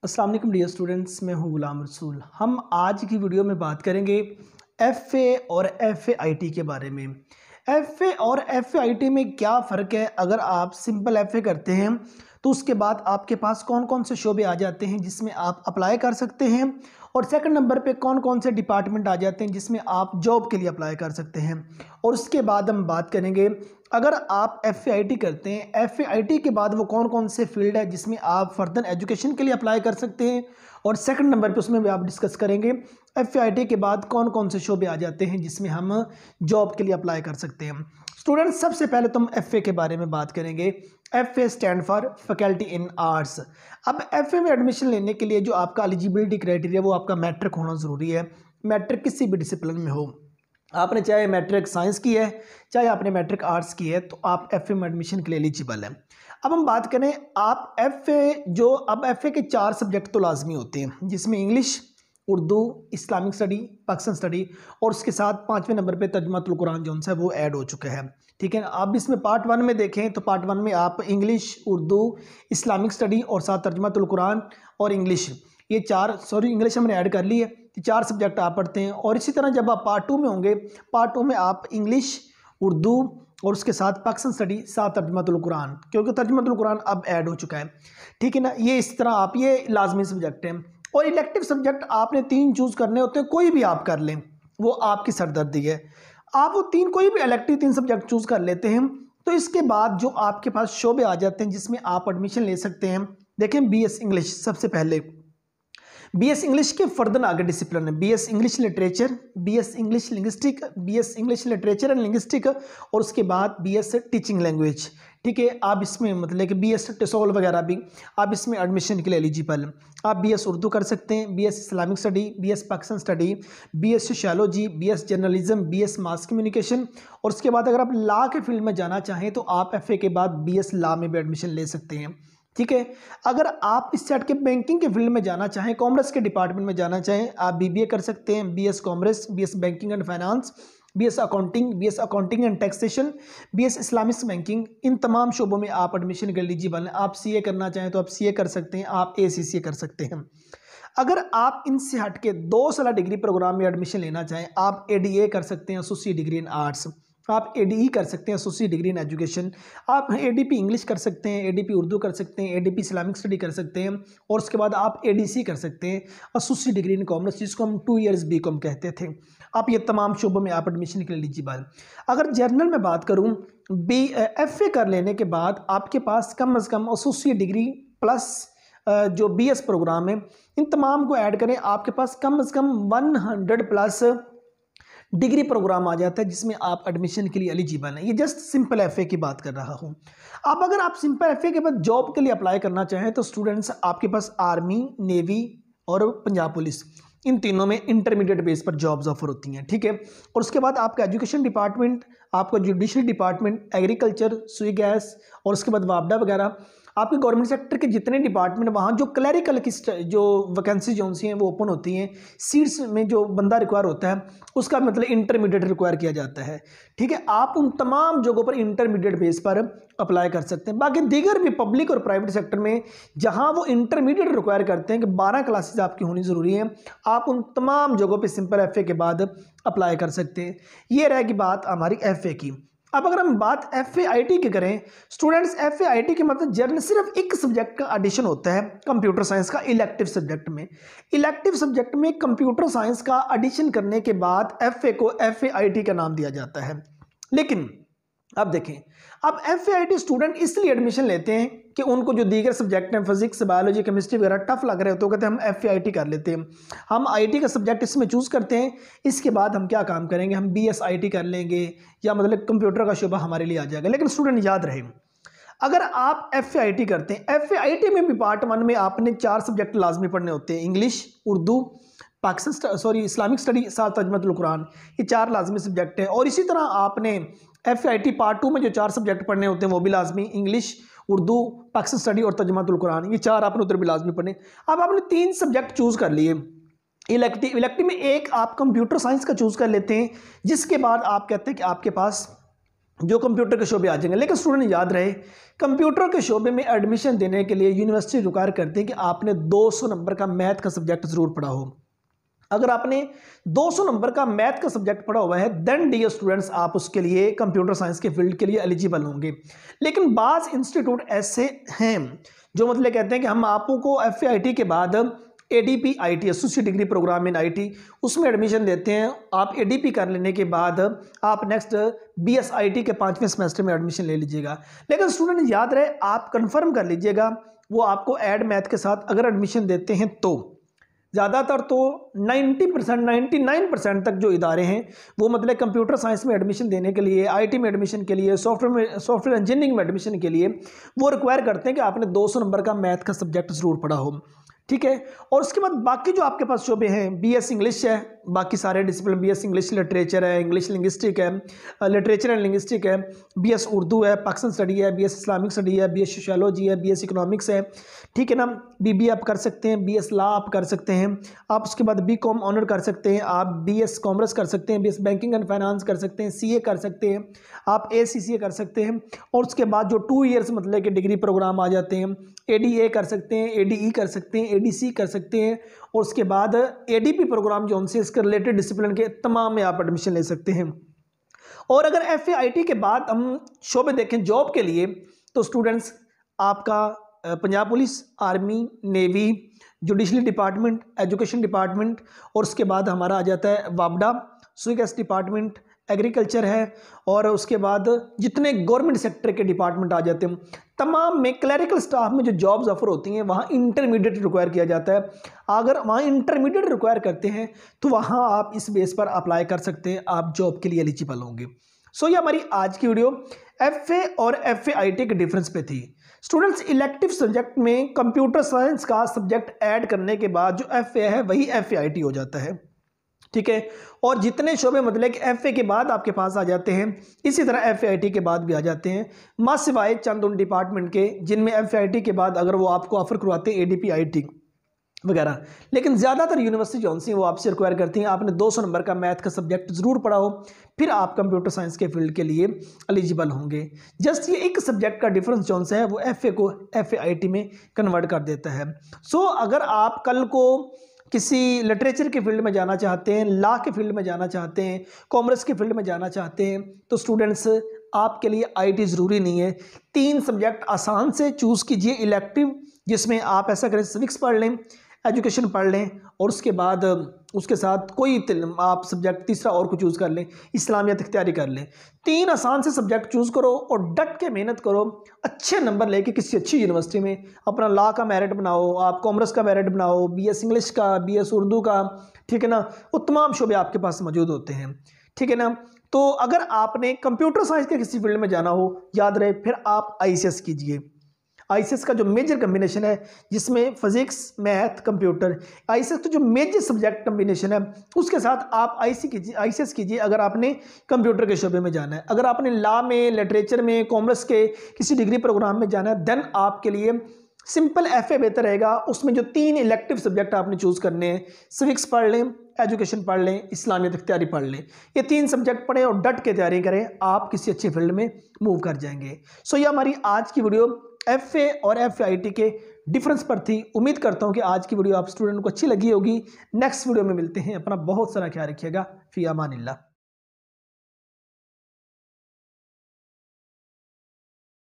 अस्सलाम वालेकुम dear students, मैं हूं गुलाम रसूल। हम आज की वीडियो में बात करेंगे एफए और एफएआईटी के बारे में। एफए और एफएआईटी में क्या फ़र्क है? अगर आप सिंपल एफए करते हैं तो उसके बाद आपके पास कौन कौन से शोबे आ जाते हैं जिसमें आप अप्लाई कर सकते हैं, और सेकंड नंबर पे कौन कौन से डिपार्टमेंट आ जाते हैं जिसमें आप जॉब के लिए अप्लाई कर सकते हैं। और उसके बाद हम बात करेंगे अगर आप एफएआईटी करते हैं, एफएआईटी के बाद वो कौन कौन से फील्ड है जिसमें आप फर्दर एजुकेशन के लिए अप्लाई कर सकते हैं। और सेकंड नंबर पे उसमें भी आप डिस्कस करेंगे एफएआईटी के बाद कौन कौन से शोबे आ जाते हैं जिसमें हम जॉब के लिए अप्लाई कर सकते हैं। स्टूडेंट्स, सबसे पहले तो हम एफए के बारे में बात करेंगे। FA stand for faculty in arts. अब एफए में एडमिशन लेने के लिए जो आपका एलिजिबिलिटी क्राइटेरिया वो आपका मैट्रिक होना ज़रूरी है। मैट्रिक किसी भी डिसिप्लिन में हो, आपने चाहे मैट्रिक साइंस की है चाहे आपने मैट्रिक आर्ट्स की है, तो आप एफए में एडमिशन के लिए एलिजिबल हैं। अब हम बात करें आप एफए अब एफए के 4 सब्जेक्ट तो लाजमी होते हैं जिसमें English, Urdu, Islamic study, Pakistan study, और उसके साथ 5वें नंबर पे तर्जुमातुल कुरान जो है वो ऐड हो चुका है। ठीक है, आप इसमें पार्ट 1 में देखें तो पार्ट 1 में आप इंग्लिश, उर्दू, इस्लामिक स्टडी और साथ तर्जुमातुल कुरान और इंग्लिश, ये इंग्लिश हमने ऐड कर ली है, 4 सब्जेक्ट आप पढ़ते हैं। और इसी तरह जब आप पार्ट 2 में होंगे, पार्ट 2 में आप इंग्लिश, उर्दू और उसके साथ पाकिस्तान स्टडी, साथ तर्जुमातुल कुरान, क्योंकि तर्जुमातुल कुरान अब ऐड हो चुका है। ठीक है ना, ये इस तरह आप ये लाजमी सब्जेक्ट हैं। और इलेक्टिव सब्जेक्ट आपने 3 चूज़ करने होते हैं, कोई भी आप कर लें, वो आपकी सरदर्दी है। आप वो 3 कोई भी इलेक्टिव 3 सब्जेक्ट चूज़ कर लेते हैं तो इसके बाद जो आपके पास शोबे आ जाते हैं जिसमें आप एडमिशन ले सकते हैं। देखें, बीएस इंग्लिश सबसे पहले, बीएस इंग्लिश के फर्दर आगे डिसिप्लिन है BS English literature, BS English linguistic, BS English literature and linguistic, और उसके बाद बीएस टीचिंग लैंग्वेज। ठीक है, आप इसमें मतलब कि बीएस टेसोल वगैरह भी आप इसमें एडमिशन के लिए एलिजिबल हैं। आप बीएस उर्दू कर सकते हैं, BS Islamic study, BS Pakistan study, BS sociology, BS journalism, BS mass communication, और उसके बाद अगर आप लॉ के फील्ड में जाना चाहें तो आप एफए के बाद बीएस लॉ में भी एडमिशन ले सकते हैं। ठीक है, अगर आप इस सेट के बैंकिंग के फील्ड में जाना चाहें, कॉमर्स के डिपार्टमेंट में जाना चाहें, आप बीबीए कर सकते हैं, BS commerce, BS banking and finance, BS accounting and taxation, BS Islamic banking, इन तमाम शोबों में आप एडमिशन के एलिजिबल हैं। आप सीए करना चाहें तो आप सीए कर सकते हैं, आप एसीसीए कर सकते हैं। अगर आप इनसे हट के 2 साल डिग्री प्रोग्राम में एडमिशन लेना चाहें, आप एडीए कर सकते हैं, एसोसिएट डिग्री इन आर्ट्स, आप एडीई कर सकते हैं, एसोसिएट डिग्री इन एजुकेशन, आप एडीपी इंग्लिश कर सकते हैं, एडीपी उर्दू कर सकते हैं, एडीपी इस्लामिक स्टडी कर सकते हैं, और उसके बाद आप एडीसी कर सकते हैं, एसोसिएट डिग्री इन कॉमर्स, जिसको हम 2 इयर्स बीकॉम कहते थे। आप ये तमाम शोबों में आप एडमिशन के लिए एलिजिबल। अगर जर्नल में बात करूँ, एफए कर लेने के बाद आपके पास कम अज़ कम एसोसिएट डिग्री प्लस जो बीएस प्रोग्राम है, इन तमाम को ऐड करें, आपके पास कम अज़ कम 100 प्लस डिग्री प्रोग्राम आ जाता है जिसमें आप एडमिशन के लिए एलिजिबल हैं। ये जस्ट सिंपल एफए की बात कर रहा हूँ। अब अगर आप सिंपल एफए के बाद जॉब के लिए अप्लाई करना चाहें तो स्टूडेंट्स, आपके पास आर्मी, नेवी और पंजाब पुलिस, इन तीनों में इंटरमीडिएट बेस पर जॉब्स ऑफर होती हैं। ठीक है, और उसके बाद आपका एजुकेशन डिपार्टमेंट, आपका जुडिशरी डिपार्टमेंट, एग्रीकल्चर, सुई गैस, और उसके बाद वापडा वगैरह, आपके गवर्नमेंट सेक्टर के जितने डिपार्टमेंट, वहाँ जो क्लैरिकल की जो वैकेंसी जो सी हैं वो ओपन होती हैं, सीट्स में जो बंदा रिक्वायर होता है उसका मतलब इंटरमीडिएट रिक्वायर किया जाता है। ठीक है, आप उन तमाम जगहों पर इंटरमीडिएट बेस पर अप्लाई कर सकते हैं। बाकी दीगर भी पब्लिक और प्राइवेट सेक्टर में जहाँ वो इंटरमीडिएट रिक्वायर करते हैं कि 12 क्लासेज आपकी होनी ज़रूरी है, आप उन तमाम जगहों पर सिंपल एफए के बाद अप्लाई कर सकते हैं। ये रहेगी बात हमारी एफए की। अब अगर हम बात एफएआईटी की करें स्टूडेंट्स, एफएआईटी के मतलब जर्नल सिर्फ एक सब्जेक्ट का एडिशन होता है कंप्यूटर साइंस का इलेक्टिव सब्जेक्ट में। इलेक्टिव सब्जेक्ट में कंप्यूटर साइंस का एडिशन करने के बाद एफए को एफएआईटी का नाम दिया जाता है। लेकिन अब देखें, अब एफएआईटी स्टूडेंट इसलिए एडमिशन लेते हैं कि उनको जो दीगर सब्जेक्ट हैं, फिजिक्स, बायोलॉजी, केमिस्ट्री वगैरह टफ लग रहे हो तो कहते हैं हम एफएआईटी कर लेते हैं, हम आईटी का सब्जेक्ट इसमें चूज़ करते हैं, इसके बाद हम क्या काम करेंगे, हम बीएसआईटी कर लेंगे या मतलब कंप्यूटर का शोबा हमारे लिए आ जाएगा। लेकिन स्टूडेंट याद रहे, अगर आप एफएआईटी करते हैं, एफएआईटी में भी पार्ट 1 में आपने 4 सब्जेक्ट लाजमी पढ़ने होते हैं, इंग्लिश, उर्दू, इस्लामिक स्टडी, साथ तर्जुमातुल कुरान, ये 4 लाजमी सब्जेक्ट हैं। और इसी तरह आपने एफएआईटी पार्ट 2 में जो 4 सब्जेक्ट पढ़ने होते हैं वो भी लाजमी, इंग्लिश, उर्दू, पाकिस्तान स्टडी और तर्जुमातुल कुरान, ये 4 आपने उधर भी लाजमी पढ़ने। अब आपने 3 सब्जेक्ट चूज़ कर लिए इलेक्टिव में, एक आप कंप्यूटर साइंस का चूज़ कर लेते हैं, जिसके बाद आप कहते हैं कि आपके पास जो कंप्यूटर के शोबे आ जाएंगे। लेकिन स्टूडेंट याद रहे, कंप्यूटर के शोबे में एडमिशन देने के लिए यूनिवर्सिटी रिक्वायर करती है कि आपने 200 नंबर का मैथ का सब्जेक्ट जरूर पढ़ा हो। अगर आपने 200 नंबर का मैथ का सब्जेक्ट पढ़ा हुआ है देन डियर स्टूडेंट्स आप उसके लिए कंप्यूटर साइंस के फील्ड के लिए एलिजिबल होंगे। लेकिन बाज़ इंस्टीट्यूट ऐसे हैं जो मतलब कहते हैं कि हम आपको FAIT के बाद ADP IT associate degree programme in IT उसमें एडमिशन देते हैं। आप ADP कर लेने के बाद आप नेक्स्ट BS IT के 5वें सेमेस्टर में एडमिशन ले लीजिएगा। लेकिन स्टूडेंट याद रहे, आप कंफर्म कर लीजिएगा वो आपको ऐड मैथ के साथ अगर एडमिशन देते हैं तो ज़्यादातर तो 90% 99% तक जो इदारे हैं वो मतलब कंप्यूटर साइंस में एडमिशन देने के लिए, IT में एडमिशन के लिए, सॉफ्टवेयर इंजीनियरिंग में एडमिशन के लिए वो रिक्वायर करते हैं कि आपने 200 नंबर का मैथ का सब्जेक्ट जरूर पढ़ा हो। ठीक है। और उसके बाद बाकी जो आपके पास शोबे हैं, BS इंग्लिश है, बाकी सारे डिसिप्लिन BS इंग्लिश लिटरेचर है, इंग्लिश लिंग्विस्टिक है, लिटरेचर एंड लिंग्विस्टिक है, BS उर्दू है, पाकिस्तान स्टडी है, BS इस्लामिक स्टडी है, BS सोशियोलॉजी है, BS इकोनॉमिक्स है। ठीक है ना। BBA आप कर सकते हैं, BS लॉ आप कर सकते हैं, आप उसके बाद BCom ऑनर कर सकते हैं, आप BS कॉमर्स कर सकते हैं, BS बैंकिंग एंड फाइनेंस कर सकते हैं, CA कर सकते हैं, आप ACCA कर सकते हैं। और उसके बाद जो 2 ईयर्स मतलब कि डिग्री प्रोग्राम आ जाते हैं, ADA कर सकते हैं, ADE कर सकते हैं, ADC कर सकते हैं। और उसके बाद ADP प्रोग्राम जो उनसे इसके रिलेटेड डिसिप्लिन के तमाम में आप एडमिशन ले सकते हैं। और अगर FAIT के बाद हम शोबे देखें जॉब के लिए तो स्टूडेंट्स आपका Punjab police, army, navy, judicially department, education department और उसके बाद हमारा आ जाता है वापडा, स्विगेस डिपार्टमेंट, एग्रीकल्चर है। और उसके बाद जितने गवर्नमेंट सेक्टर के डिपार्टमेंट आ जाते हैं तमाम में क्लरिकल स्टाफ में जो जॉब्स ऑफर होती हैं वहाँ इंटरमीडिएट रिक्वायर किया जाता है। अगर वहाँ इंटरमीडिएट रिक्वायर करते हैं तो वहाँ आप इस बेस पर अप्लाई कर सकते हैं, आप जॉब के लिए एलिजिबल होंगे। सो ये हमारी आज की वीडियो FA और FAIT के डिफरेंस पे थी। स्टूडेंट्स इलेक्टिव सब्जेक्ट में कंप्यूटर साइंस का सब्जेक्ट ऐड करने के बाद जो FA है वही FAIT हो जाता है। ठीक है। और जितने शोबे मतलब कि FA के बाद आपके पास आ जाते हैं इसी तरह FAIT के बाद भी आ जाते हैं, मां सिवाय चंद उन डिपार्टमेंट के जिनमें FAIT के बाद अगर वो आपको ऑफर करवाते हैं ADP IT वगैरह। लेकिन ज़्यादातर यूनिवर्सिटी जौन सी वो आपसे रिक्वायर करती हैं आपने 200 नंबर का मैथ का सब्जेक्ट जरूर पढ़ा हो, फिर आप कंप्यूटर साइंस के फील्ड के लिए एलिजिबल होंगे। जस्ट ये एक सब्जेक्ट का डिफरेंस जौन सा है वो FA को FAIT में कन्वर्ट कर देता है। सो अगर आप कल को किसी लिटरेचर के फील्ड में जाना चाहते हैं, लॉ के फील्ड में जाना चाहते हैं, कॉमर्स के फील्ड में जाना चाहते हैं तो स्टूडेंट्स आपके लिए IT ज़रूरी नहीं है। 3 सब्जेक्ट आसान से चूज़ कीजिए इलेक्टिव, जिसमें आप ऐसा करें सिविक्स पढ़ लें, एजुकेशन पढ़ लें और उसके बाद उसके साथ कोई आप सब्जेक्ट तीसरा और को चूज़ कर लें, इस्लामियत इख्तियारी कर लें। 3 आसान से सब्जेक्ट चूज़ करो और डट के मेहनत करो, अच्छे नंबर लेके किसी अच्छी यूनिवर्सिटी में अपना लॉ का मेरिट बनाओ, आप कॉमर्स का मेरिट बनाओ, BS इंग्लिश का, BS उर्दू का। ठीक है ना। वो तमाम शोबे आपके पास मौजूद होते हैं। ठीक है ना। तो अगर आपने कंप्यूटर साइंस के किसी फील्ड में जाना हो याद रहे फिर आप ICS कीजिए। ICS का जो मेजर कम्बिनेशन है जिसमें फिजिक्स, मैथ, कंप्यूटर, ICS का जो मेजर सब्जेक्ट कम्बिनेशन है उसके साथ आप ICS कीजिए अगर आपने कंप्यूटर के शोबे में जाना है। अगर आपने लॉ में, लिटरेचर में, कॉमर्स के किसी डिग्री प्रोग्राम में जाना है देन आपके लिए सिंपल FA बेहतर रहेगा। उसमें जो 3 इलेक्टिव सब्जेक्ट आपने चूज़ करने हैं, सिविक्स पढ़ लें, एजुकेशन पढ़ लें, इस्लामियत इख्तियारी पढ़ लें, ये 3 सब्जेक्ट पढ़ें और डट के तैयारी करें, आप किसी अच्छे फील्ड में मूव कर जाएंगे। सो ये हमारी आज की वीडियो FA और FAIT के डिफरेंस पर थी। उम्मीद करता हूँ कि आज की वीडियो आप स्टूडेंट को अच्छी लगी होगी। नेक्स्ट वीडियो में मिलते हैं। अपना बहुत सारा ख्याल रखिएगा। फी अमानिल्लाह।